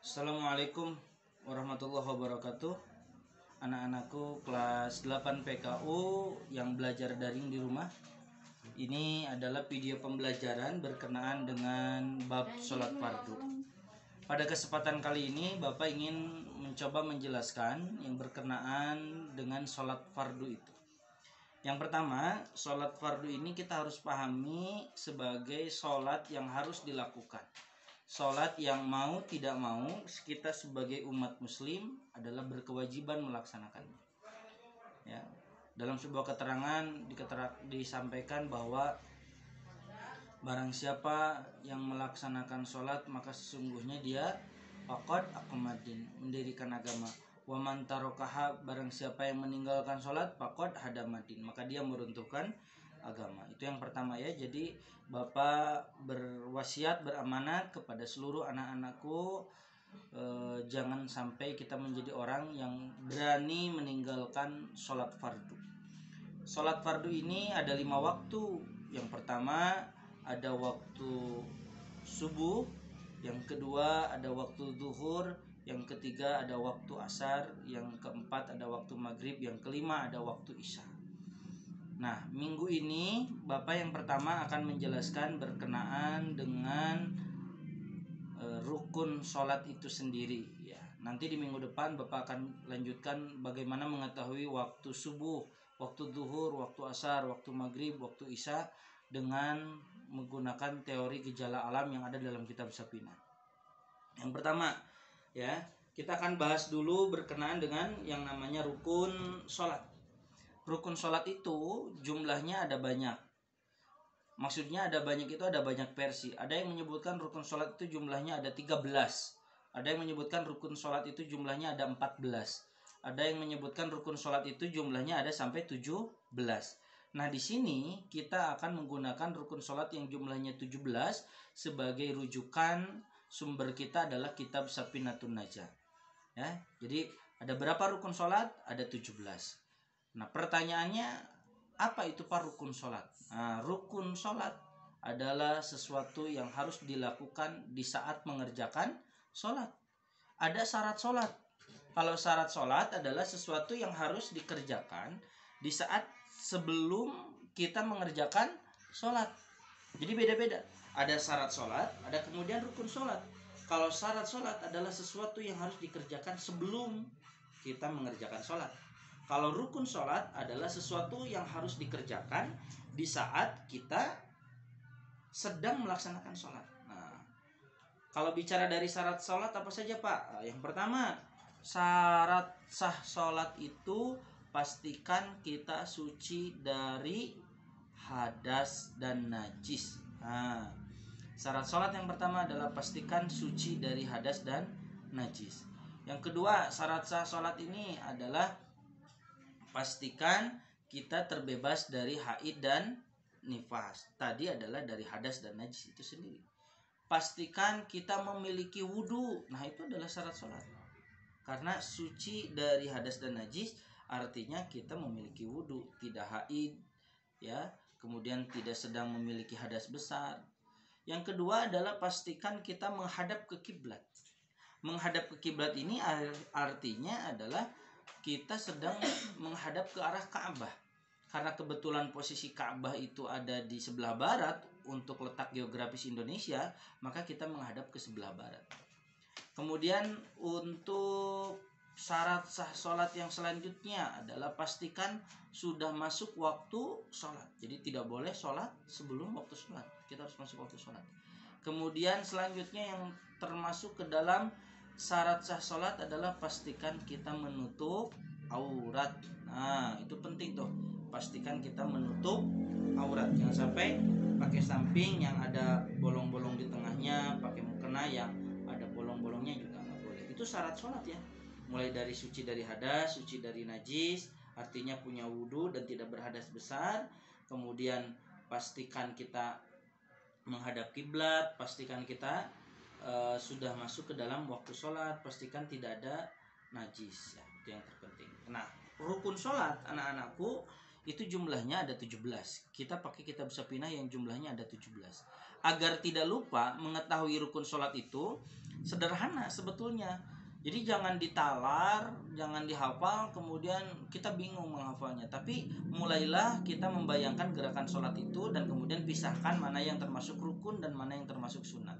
Assalamualaikum warahmatullahi wabarakatuh. Anak-anakku kelas 8 PKU yang belajar daring di rumah. Ini adalah video pembelajaran berkenaan dengan bab sholat fardu. Pada kesempatan kali ini Bapak ingin mencoba menjelaskan yang berkenaan dengan sholat fardu itu. Yang pertama, sholat fardu ini kita harus pahami sebagai sholat yang harus dilakukan. Sholat yang mau tidak mau kita sebagai umat muslim adalah berkewajiban melaksanakannya. Ya, dalam sebuah keterangan disampaikan bahwa barang siapa yang melaksanakan sholat maka sesungguhnya dia faqad aqamadin, mendirikan agama. Wa man tarakaha, barang siapa yang meninggalkan sholat faqad hadamadin, maka dia meruntuhkan agama. Itu yang pertama ya. Jadi Bapak berwasiat, beramanat kepada seluruh anak-anakku, jangan sampai kita menjadi orang yang berani meninggalkan sholat fardu. Sholat fardu ini ada 5 waktu. Yang pertama ada waktu subuh, yang kedua ada waktu zuhur, yang ketiga ada waktu asar, yang keempat ada waktu maghrib, yang kelima ada waktu isya. Nah, minggu ini Bapak yang pertama akan menjelaskan berkenaan dengan rukun sholat itu sendiri ya. Nanti di minggu depan Bapak akan lanjutkan bagaimana mengetahui waktu subuh, waktu zuhur, waktu asar, waktu maghrib, waktu isya dengan menggunakan teori gejala alam yang ada dalam kitab Sapina. Yang pertama ya, kita akan bahas dulu berkenaan dengan yang namanya rukun sholat. Rukun sholat itu jumlahnya ada banyak. Maksudnya ada banyak itu ada banyak versi. Ada yang menyebutkan rukun sholat itu jumlahnya ada 13. Ada yang menyebutkan rukun sholat itu jumlahnya ada 14. Ada yang menyebutkan rukun sholat itu jumlahnya ada sampai 17. Nah, di sini kita akan menggunakan rukun sholat yang jumlahnya 17 sebagai rujukan. Sumber kita adalah kitab Sapinatun Najah. Ya, jadi ada berapa rukun sholat? Ada 17. Nah, pertanyaannya apa itu Pak rukun sholat? Nah, rukun sholat adalah sesuatu yang harus dilakukan di saat mengerjakan sholat. Ada syarat sholat. Kalau syarat sholat adalah sesuatu yang harus dikerjakan di saat sebelum kita mengerjakan sholat. Jadi beda-beda. Ada syarat sholat, ada kemudian rukun sholat. Kalau syarat sholat adalah sesuatu yang harus dikerjakan sebelum kita mengerjakan sholat. Kalau rukun sholat adalah sesuatu yang harus dikerjakan di saat kita sedang melaksanakan sholat. Nah, kalau bicara dari syarat sholat apa saja Pak? Yang pertama, syarat sah sholat itu pastikan kita suci dari hadas dan najis. Nah, syarat sholat yang pertama adalah pastikan suci dari hadas dan najis. Yang kedua, syarat sah sholat ini adalah pastikan kita terbebas dari haid dan nifas. Tadi adalah dari hadas dan najis itu sendiri. Pastikan kita memiliki wudhu. Nah, itu adalah syarat sholat. Karena suci dari hadas dan najis artinya kita memiliki wudhu, tidak haid, ya, kemudian tidak sedang memiliki hadas besar. Yang kedua adalah pastikan kita menghadap ke kiblat. Menghadap ke kiblat ini artinya adalah kita sedang menghadap ke arah Ka'bah. Karena kebetulan posisi Ka'bah itu ada di sebelah barat untuk letak geografis Indonesia, maka kita menghadap ke sebelah barat. Kemudian untuk syarat sah sholat yang selanjutnya adalah pastikan sudah masuk waktu sholat. Jadi tidak boleh sholat sebelum waktu sholat. Kita harus masuk waktu sholat. Kemudian selanjutnya yang termasuk ke dalam syarat sah sholat adalah pastikan kita menutup aurat. Nah, itu penting tuh. Pastikan kita menutup aurat. Jangan sampai pakai samping yang ada bolong-bolong di tengahnya, pakai mukena yang ada bolong-bolongnya juga nggak boleh. Itu syarat sholat ya. Mulai dari suci dari hadas, suci dari najis, artinya punya wudhu dan tidak berhadas besar. Kemudian pastikan kita menghadap kiblat, pastikan kita sudah masuk ke dalam waktu sholat, pastikan tidak ada najis ya, itu yang terpenting. Nah, rukun sholat anak-anakku itu jumlahnya ada 17. Kita pakai kitab Safinah yang jumlahnya ada 17. Agar tidak lupa mengetahui rukun sholat itu sederhana sebetulnya. Jadi jangan ditalar, jangan dihafal, kemudian kita bingung menghafalnya. Tapi mulailah kita membayangkan gerakan sholat itu dan kemudian pisahkan mana yang termasuk rukun dan mana yang termasuk sunat.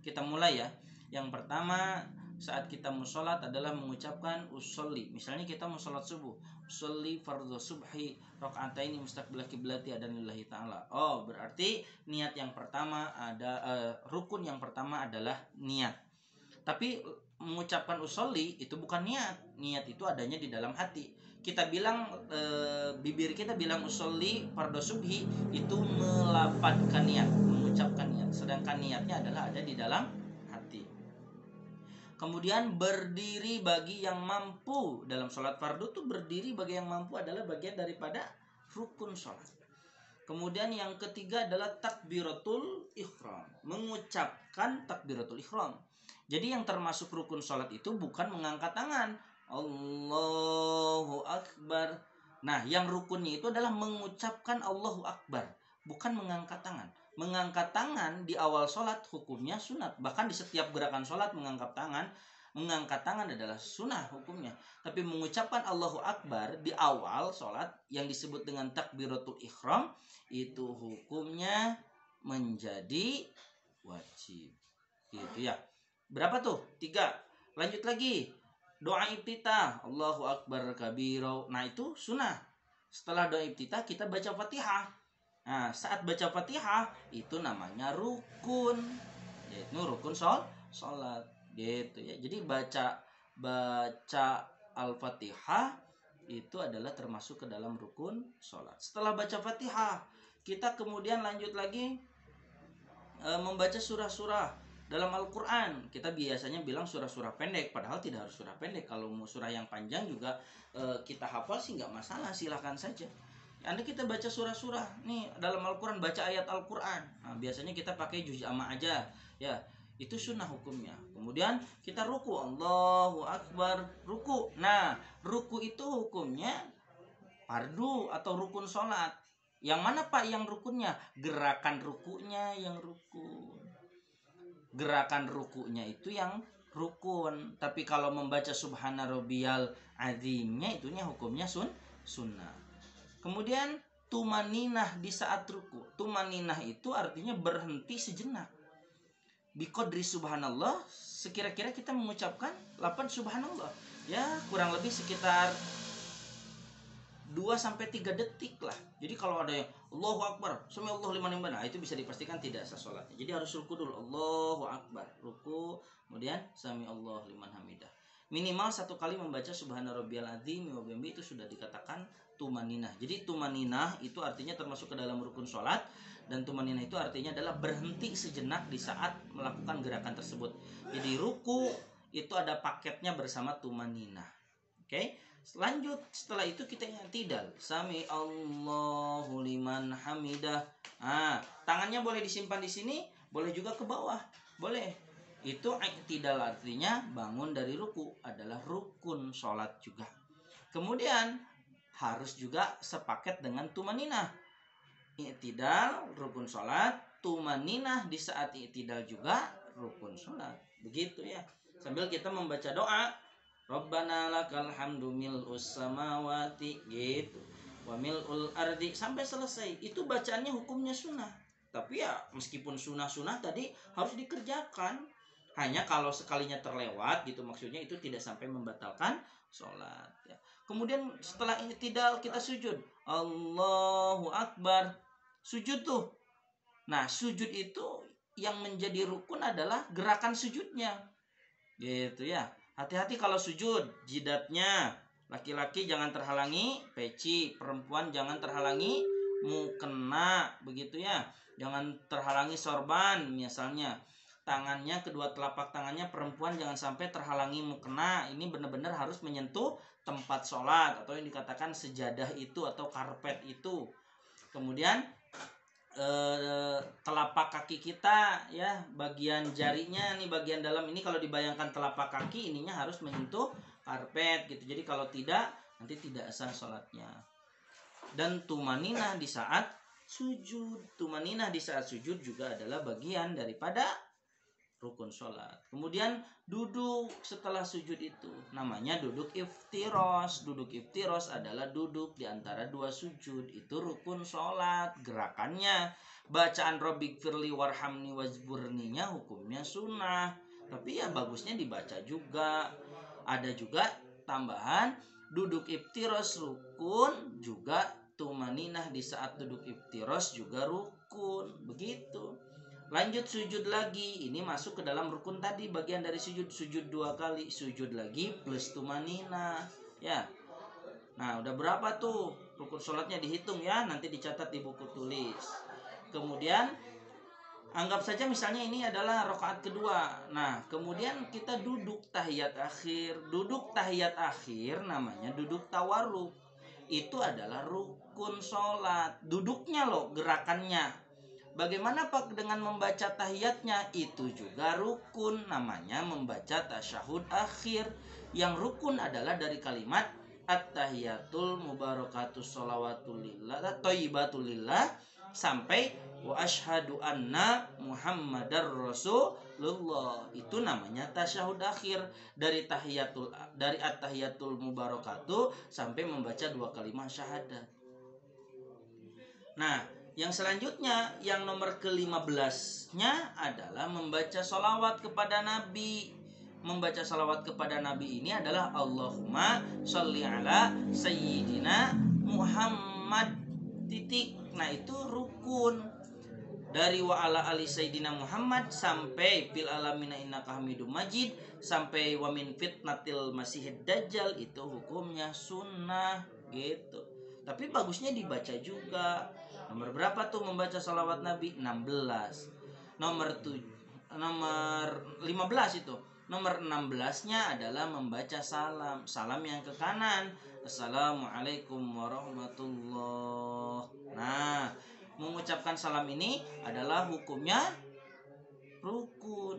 Kita mulai ya. Yang pertama, saat kita mau sholat adalah mengucapkan usolli. Misalnya kita mau sholat subuh, usolli fardhu subhi rakaataini mustaqbil qiblati adanillahi ta'ala. Oh, berarti niat yang pertama ada rukun yang pertama adalah niat. Tapi mengucapkan usolli itu bukan niat. Niat itu adanya di dalam hati. Kita bilang bibir kita bilang usolli fardhu subhi itu melafadzkan niat, mengucapkan niat. Sedangkan niatnya adalah ada di dalam hati. Kemudian berdiri bagi yang mampu. Dalam sholat fardu tuh berdiri bagi yang mampu adalah bagian daripada rukun sholat. Kemudian yang ketiga adalah takbiratul ihram, mengucapkan takbiratul ihram. Jadi yang termasuk rukun sholat itu bukan mengangkat tangan, Allahu Akbar. Nah, yang rukunnya itu adalah mengucapkan Allahu Akbar, bukan mengangkat tangan. Mengangkat tangan di awal sholat hukumnya sunat. Bahkan di setiap gerakan sholat mengangkat tangan adalah sunnah hukumnya. Tapi mengucapkan Allahu Akbar di awal sholat yang disebut dengan takbiratul ihram itu hukumnya menjadi wajib. Gitu ya. Berapa tuh? 3. Lanjut lagi. Doa iftitah, Allahu Akbar kabiro. Nah, itu sunnah. Setelah doa iftitah kita baca Fatihah. Nah, saat baca Fatihah itu namanya rukun. Yaitu rukun sholat. Gitu ya. Jadi baca Al-Fatihah itu adalah termasuk ke dalam rukun sholat. Setelah baca Fatihah, kita kemudian lanjut lagi membaca surah-surah dalam Al-Quran. Kita biasanya bilang surah-surah pendek, padahal tidak harus surah pendek. Kalau mau surah yang panjang juga kita hafal sih nggak masalah, silahkan saja. Anda kita baca surah-surah nih dalam Al-Quran, baca ayat Al-Quran. Nah, biasanya kita pakai juz amma aja, ya itu sunnah hukumnya. Kemudian kita ruku, Allahu Akbar, ruku. Nah, ruku itu hukumnya fardu atau rukun sholat. Yang mana Pak yang rukunnya? Gerakan rukunya yang rukun. Gerakan rukunya itu yang rukun. Tapi kalau membaca subhana rabbiyal azimnya itunya hukumnya sunnah. Kemudian tumaninah di saat ruku. Tumaninah itu artinya berhenti sejenak. Biqadri subhanallah, sekira-kira kita mengucapkan 8 subhanallah. Ya, kurang lebih sekitar 2-3 detik lah. Jadi kalau ada yang Allahu Akbar, sami Allahu liman hamidah, nah itu bisa dipastikan tidak sah salatnya. Jadi harus ruku dulu, Allahu Akbar, ruku, kemudian sami Allahu liman hamidah. Minimal 1 kali membaca subhana rabbiyal azim wa bihamdihi itu sudah dikatakan tumaninah. Jadi tumaninah itu artinya termasuk ke dalam rukun sholat, dan tumaninah itu artinya adalah berhenti sejenak di saat melakukan gerakan tersebut. Jadi ruku itu ada paketnya bersama tumaninah. Oke? Lanjut, setelah itu kita i'tidal. Sami Allahu liman hamidah. Nah, tangannya boleh disimpan di sini, boleh juga ke bawah. Boleh. Itu i'tidal artinya bangun dari ruku, adalah rukun sholat juga. Kemudian harus juga sepaket dengan tumaninah. I'tidal rukun sholat, tumaninah di saat i'tidal juga rukun sholat. Begitu ya. Sambil kita membaca doa, Rabbana lakal hamdu mil'us samawati, gitu, wa mil'ul ardi, sampai selesai. Itu bacaannya hukumnya sunnah. Tapi ya meskipun sunnah tadi harus dikerjakan. Hanya kalau sekalinya terlewat gitu, maksudnya itu tidak sampai membatalkan sholat ya. Kemudian setelah i'tidal kita sujud, Allahu Akbar, sujud tuh. Nah, sujud itu yang menjadi rukun adalah gerakan sujudnya, gitu ya. Hati-hati kalau sujud, jidatnya laki-laki jangan terhalangi peci, perempuan jangan terhalangi mukena, begitu ya. Jangan terhalangi sorban misalnya. Tangannya, kedua telapak tangannya perempuan jangan sampai terhalangi mukena. Ini benar-benar harus menyentuh tempat sholat atau yang dikatakan sejadah itu atau karpet itu. Kemudian telapak kaki kita ya, bagian jarinya nih, bagian dalam ini kalau dibayangkan telapak kaki ininya harus menyentuh karpet gitu. Jadi kalau tidak nanti tidak sah sholatnya. Dan tumaninah di saat sujud. Tumaninah di saat sujud juga adalah bagian daripada rukun sholat. Kemudian duduk setelah sujud itu namanya duduk iftiros. Duduk iftiros adalah duduk di antara dua sujud. Itu rukun sholat. Gerakannya bacaan Rabbik firli warhamni wajburninya hukumnya sunnah. Tapi ya bagusnya dibaca juga. Ada juga tambahan duduk iftiros rukun, juga tumaninah di saat duduk iftiros juga rukun. Begitu. Lanjut sujud lagi, ini masuk ke dalam rukun tadi, bagian dari sujud 2 kali, sujud lagi plus tumanina, ya. Nah, udah berapa tuh rukun sholatnya, dihitung ya, nanti dicatat di buku tulis. Kemudian anggap saja misalnya ini adalah rakaat kedua. Nah, kemudian kita duduk tahiyat akhir. Duduk tahiyat akhir namanya duduk tawarruk. Itu adalah rukun sholat. Duduknya loh, gerakannya. Bagaimana Pak dengan membaca tahiyatnya? Itu juga rukun, namanya membaca tasyahud akhir. Yang rukun adalah dari kalimat at-tahiyatul mubarakatus sholawatulillah thayyibatulillah sampai wa asyhadu anna muhammadar rasulullah. Itu namanya tasyahud akhir, dari at-tahiyatul mubarakatuh sampai membaca 2 kalimat syahadat. Nah, yang selanjutnya, yang nomor ke-15-nya adalah membaca sholawat kepada Nabi. Membaca sholawat kepada Nabi ini adalah Allahumma sholli ala sayyidina Muhammad titik. Nah, itu rukun. Dari wa ala ali sayyidina Muhammad sampai fil alamina innaka hamidum majid sampai wa min fitnatil masihid dajjal, itu hukumnya sunnah gitu. Tapi bagusnya dibaca juga. Nomor berapa tuh membaca salawat Nabi? 16. Nomor 15 itu. Nomor 16-nya adalah membaca salam. Salam yang ke kanan. Assalamualaikum warahmatullah. Nah, mengucapkan salam ini adalah hukumnya rukun.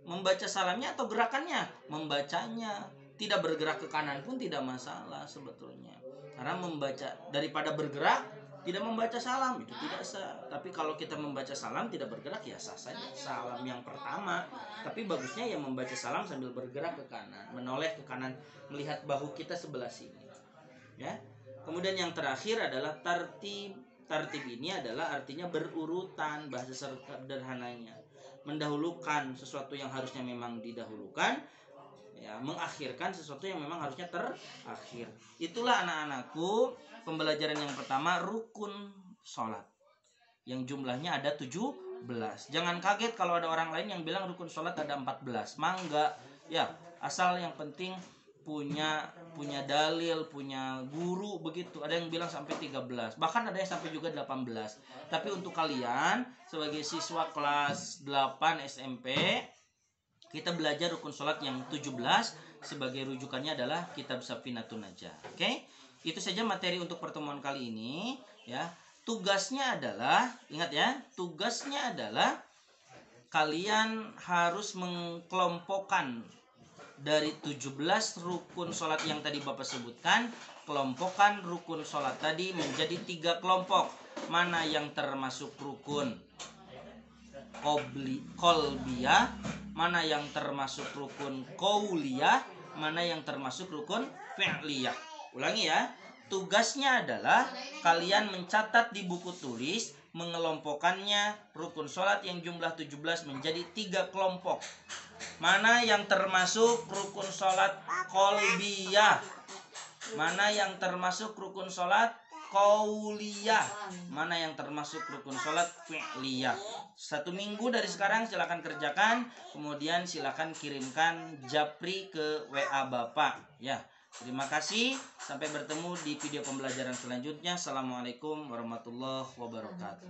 Membaca salamnya atau gerakannya? Membacanya. Tidak bergerak ke kanan pun tidak masalah sebetulnya. Karena membaca, daripada bergerak tidak membaca salam itu tidak sah. Tapi kalau kita membaca salam tidak bergerak, ya sah saja salam yang pertama. Tapi bagusnya yang membaca salam sambil bergerak ke kanan, menoleh ke kanan, melihat bahu kita sebelah sini. Ya. Kemudian yang terakhir adalah tartib. Tartib ini adalah artinya berurutan, bahasa sederhananya. Mendahulukan sesuatu yang harusnya memang didahulukan, ya, mengakhirkan sesuatu yang memang harusnya terakhir. Itulah anak-anakku pembelajaran yang pertama, rukun sholat, yang jumlahnya ada 17. Jangan kaget kalau ada orang lain yang bilang rukun sholat ada 14. Mangga, ya, asal yang penting punya dalil, punya guru begitu. Ada yang bilang sampai 13, bahkan ada yang sampai juga 18. Tapi untuk kalian sebagai siswa kelas 8 SMP, kita belajar rukun sholat yang 17. Sebagai rujukannya adalah kitab Safinatun Najah. Oke? Itu saja materi untuk pertemuan kali ini, ya. Tugasnya adalah, ingat ya, tugasnya adalah kalian harus mengkelompokkan dari 17 rukun sholat yang tadi Bapak sebutkan. Kelompokkan rukun sholat tadi menjadi 3 kelompok. Mana yang termasuk rukun kolbiyah, mana yang termasuk rukun qauliyah, mana yang termasuk rukun fi'liyah. Ulangi ya, tugasnya adalah kalian mencatat di buku tulis, mengelompokkannya rukun sholat yang jumlah 17 menjadi 3 kelompok. Mana yang termasuk rukun sholat qalbiyah, mana yang termasuk rukun sholat qauliyah, mana yang termasuk rukun sholat fi'liyah. 1 minggu dari sekarang silakan kerjakan, kemudian silakan kirimkan japri ke WA Bapak, ya. Terima kasih, sampai bertemu di video pembelajaran selanjutnya. Assalamualaikum warahmatullahi wabarakatuh.